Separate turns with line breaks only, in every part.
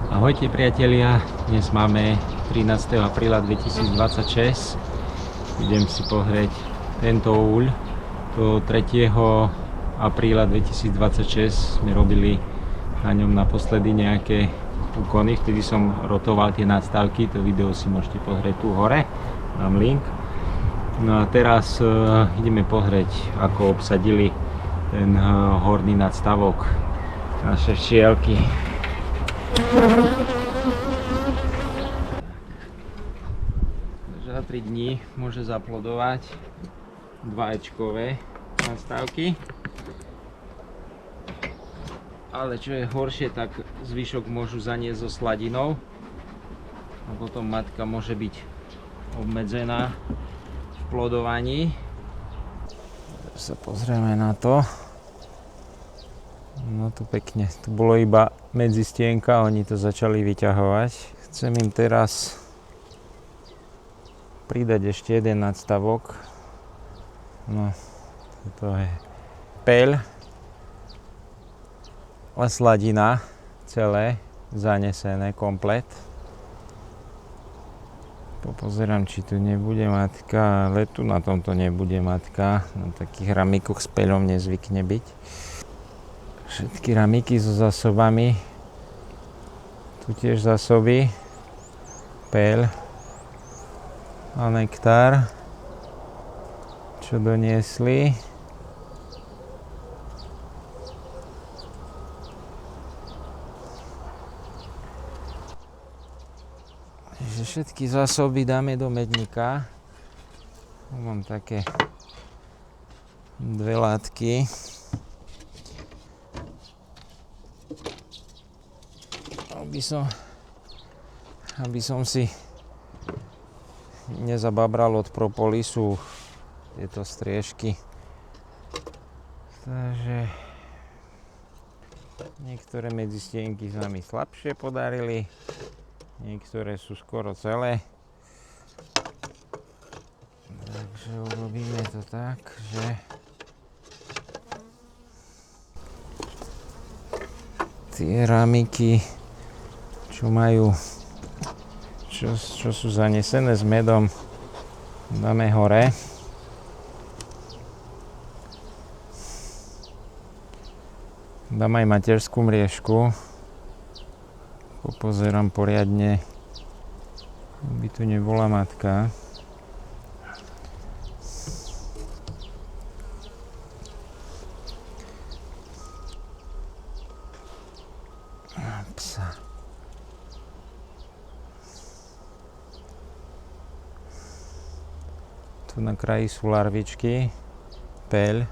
Ahojte priatelia, dnes máme 13. apríla 2026. Idem si pozrieť tento úľ. Do 3. apríla 2026 sme robili na ňom naposledy nejaké úkony, vtedy som rotoval tie nadstavky, to video si môžete pozrieť tu hore, dám link. No a teraz ideme pozrieť, ako obsadili ten horný nadstavok naše včielky. Za 3 dní môže zaplodovať 2-ečkové nadstavky. Ale čo je horšie, tak zvyšok môžu zaniesť so sladinou. A potom matka môže byť obmedzená v plodovaní. Teraz sa pozrieme na to. No tu pekne, tu bolo iba medzistienka, oni to začali vyťahovať. Chcem im teraz pridať ešte jeden nadstavok. No, to je peľ a sladina, celé zanesené, komplet. Popozerám, či tu nebude matka, ale tu na tomto nebude matka. Na takých ramíkoch s peľom nezvykne byť. Všetky ramíky so zásobami, tu tiež zásoby, peľ a nektár, čo doniesli. Takže všetky zásoby dáme do medníka. Mám také dve látky. Aby som si nezababral od propolisu tieto striežky. Takže niektoré medzistienky sa mi slabšie podarili, niektoré sú skoro celé. Takže urobíme to tak, že tie rámiky, čo sú zanesené s medom, dáme hore. Dám aj materskú mriežku. Popozerám poriadne, aby tu nebola matka. Tu na kraji sú larvičky, peľ,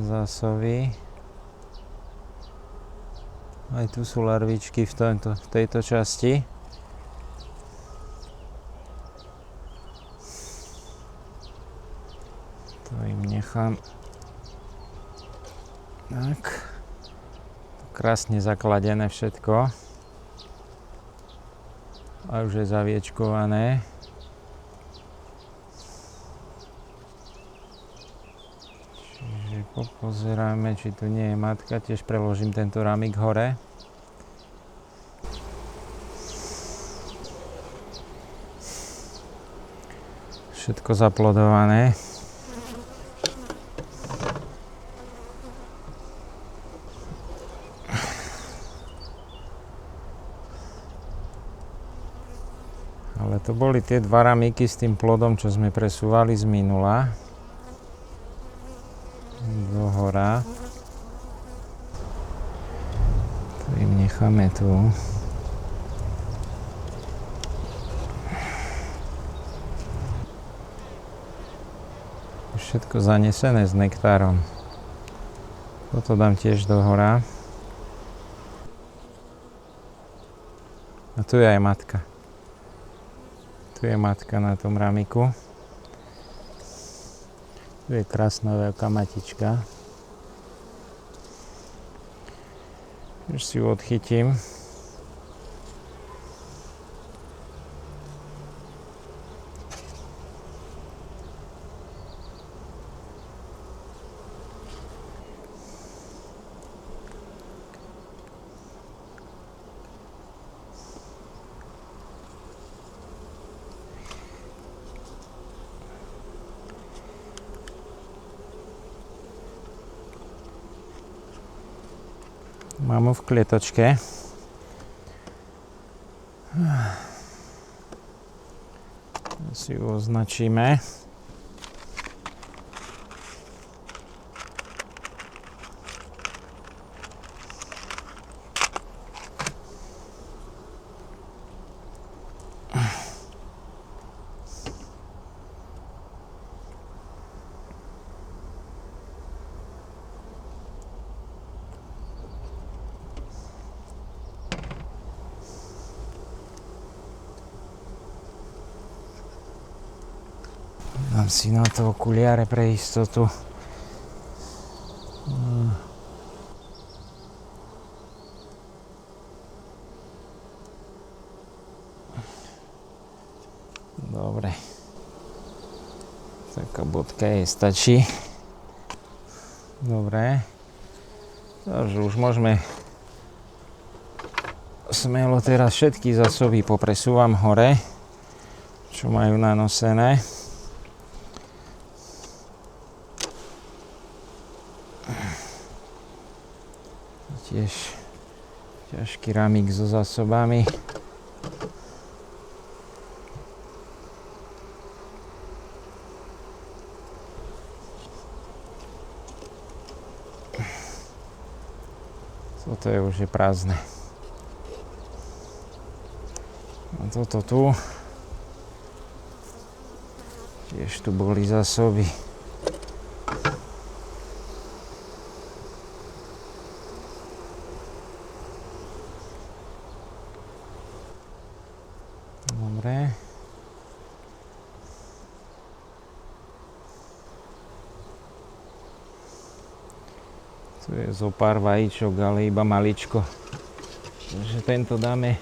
zásovy. Aj tu sú larvičky v tejto časti. To im nechám. Tak. Krásne zakladené všetko. A už je zaviečkované. Pozeráme, či tu nie je matka, tiež preložím tento ramík hore. Všetko zaplodované. Ale to boli tie dva ramíky s tým plodom, čo sme presúvali z minula. Do hora. To im necháme tu. Všetko zanesené s nektárom. Toto dám tiež do hora. A tu je aj matka. Tu je matka na tom ramiku. Tu je krásna veľká matička. Už si ju odchytím. Mám ho v klietočke. Si ju označíme. Dám si na to okuliare pre istotu. Dobre. Taká bodka stačí. Dobre. Takže už môžeme smelo teraz všetky zásoby popresúvam hore, čo majú nanosené. Tiež ťažký ramík so zásobami. Toto je už prázdne. A toto tu. Tiež tu boli zásoby. Dobre. Tu je zo pár vajíčok, ale iba maličko. Takže tento dáme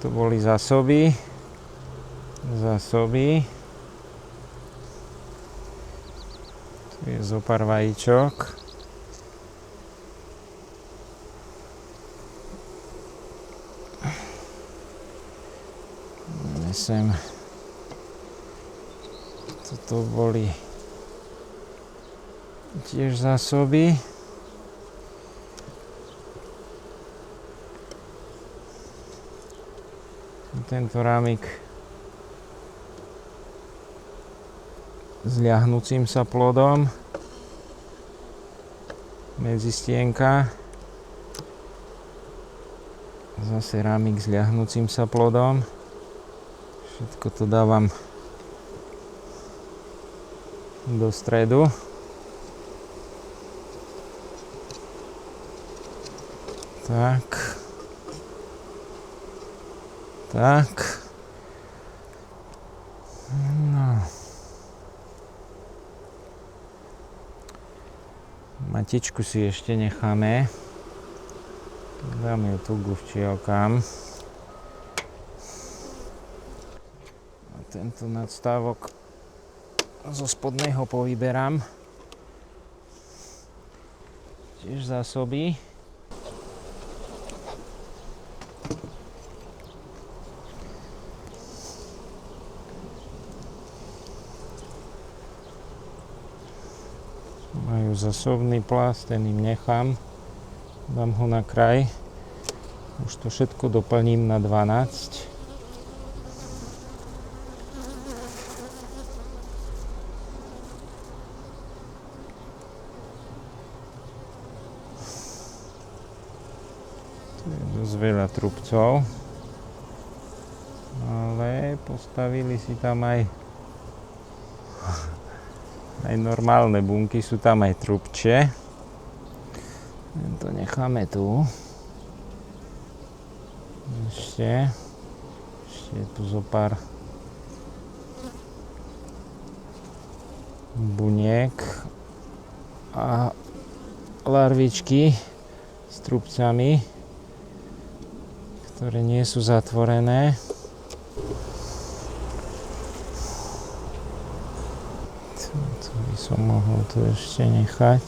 to boli zásoby. Tu je zo pár vajíčok. Sem. Toto boli tiež zásoby. Tento rámik s ľahnúcim sa plodom. Medzistienka. Zase rámik s ľahnúcim sa plodom. Všetko to dávam do stredu. Tak. No. Matičku si ešte necháme. Dáme ju tu k včielkám. Tento nadstávok zo spodného povyberám. Tiež zásoby. Majú zásobný plast, ten im nechám. Dám ho na kraj. Už to všetko doplním na 12. Dosť veľa trubcov, ale postavili si tam aj normálne bunky, sú tam aj trubče. To necháme tu. Ešte je tu zo pár buniek a larvičky s trubcami, ktoré nie sú zatvorené. To by som mohol tu ešte nechať.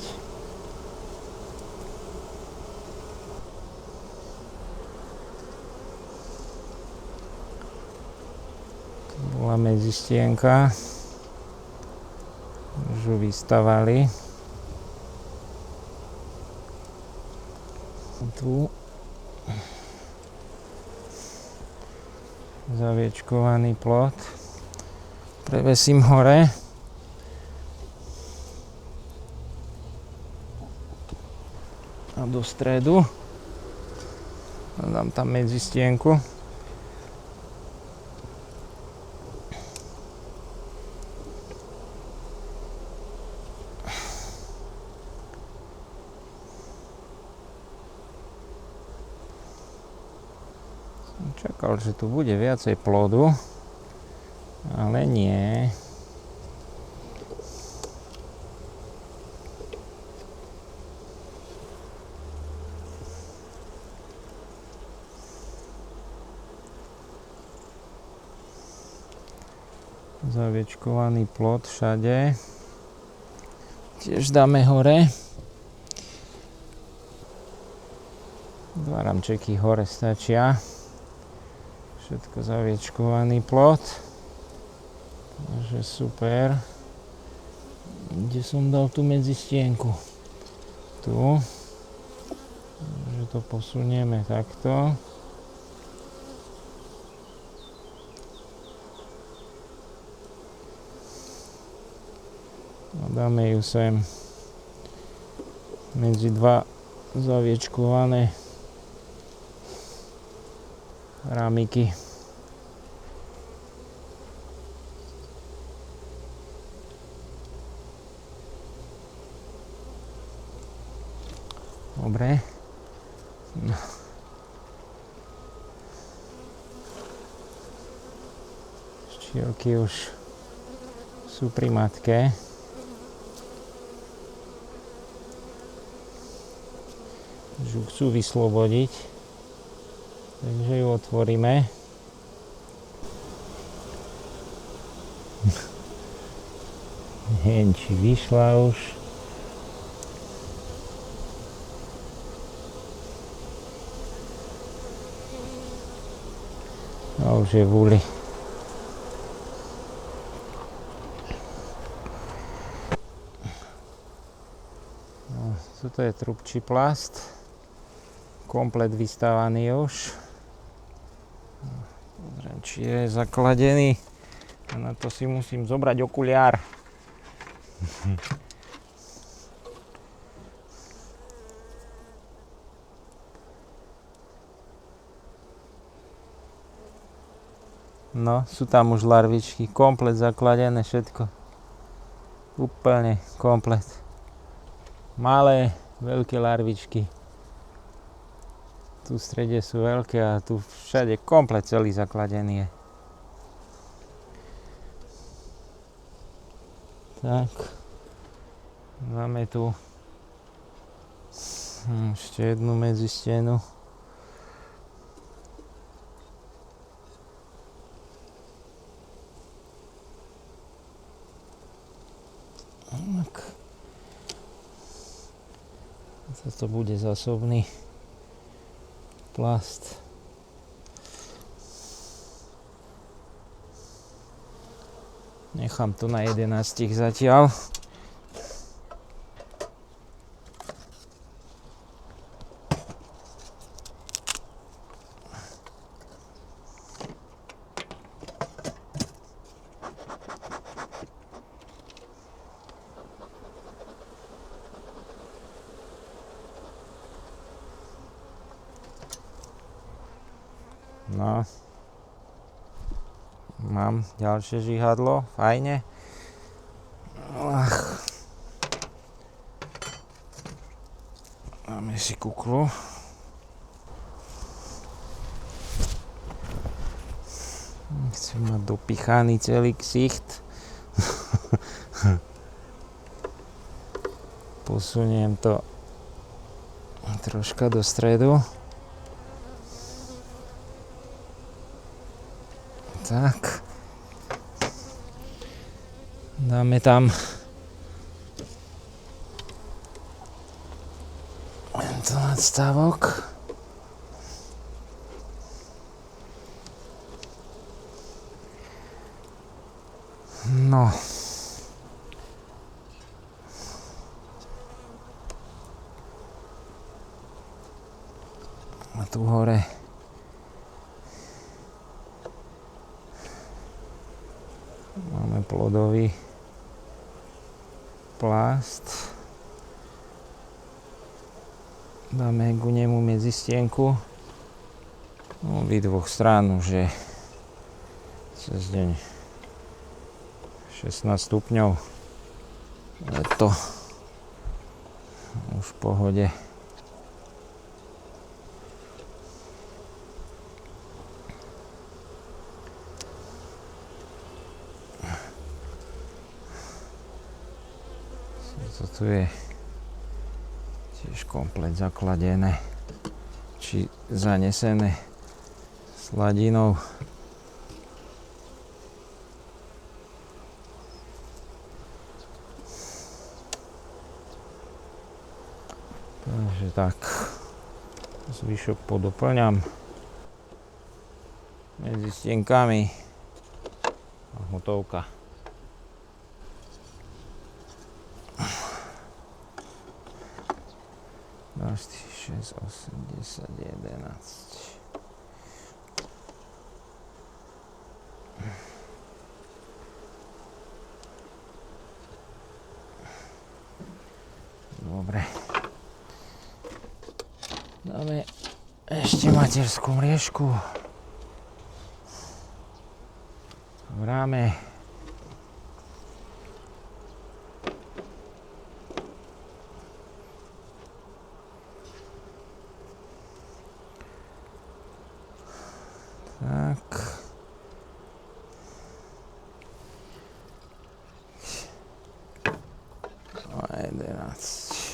Malá medzistienka. Už ju vystavali. Tu zaviečkovaný plot. Prevesím hore. A do stredu. A dám tam medzistienku. Čakal, že tu bude viacej plodu, ale nie. Zaviečkovaný plot všade. Tiež dáme hore. Dva ramčeky hore stačia. Všetko zaviečkovaný plot. Takže super. Kde som dal tú medzistienku? Tu. Takže to posunieme takto. A dáme ju sem medzi dva zaviečkované rámiky. Dobre. No. Štielky už sú pri matke. Už ju chcú vyslobodiť. Takže ju otvoríme. Neviem, či vyšla už. A už je v úli. No, toto je trubčí plast. Komplet vystavaný už. Pozriem, či je zakladený. A na to si musím zobrať okuliár. No, sú tam už larvičky, komplet zakladené všetko. Úplne komplet. Malé, veľké larvičky. Tu v strede sú veľké a tu všade komplet celý zakladený je. Tak. Máme tu ešte jednu medzistienu. Tak. Toto bude zásobný plast. Nechám to na 11 zatiaľ. No, mám ďalšie žihadlo, fajne. Dáme si kuklu. Chcem mať dopichaný celý ksicht. Posuniem to troška do stredu. Tak. Dáme tam tento nadstavok. No. A tu hore máme plodový plast. Dáme ku nemu medzistienku. Obidvoch strán už je cez deň 16 stupňov. Je to už v pohode. Toto je tiež komplet zakladené či zanesené sladinou. Takže tak, zvyšok podoplňam medzi stienkami a hotovka. Další 6, 8, 10, 11. Dobre. Dáme ešte materskú mriežku v ráme. Tak. A 11.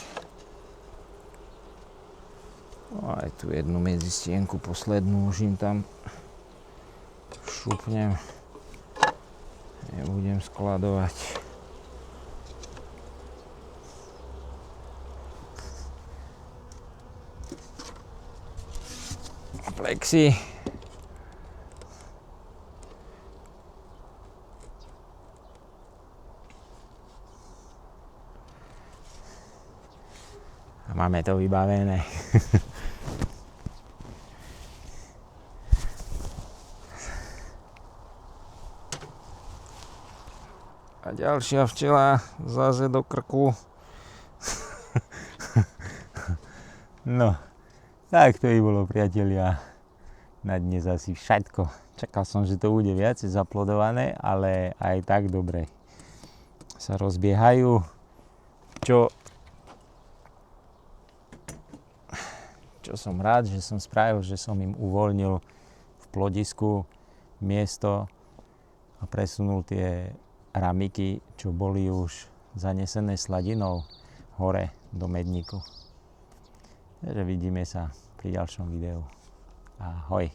Aj tu jednu medzistienku poslednú už im tam šupnem. Nebudem skladovať. Plexi. A máme to vybavené. A ďalšia včela zase do krku. No, tak to by bolo, priatelia. Na dnes asi všetko. Čakal som, že to bude viacej zaplodované, ale aj tak dobre sa rozbiehajú. Čo som rád, že som spravil, že som im uvoľnil v plodisku miesto a presunul tie ramiky, čo boli už zanesené sladinou, hore do medníku. Takže vidíme sa pri ďalšom videu. Ahoj.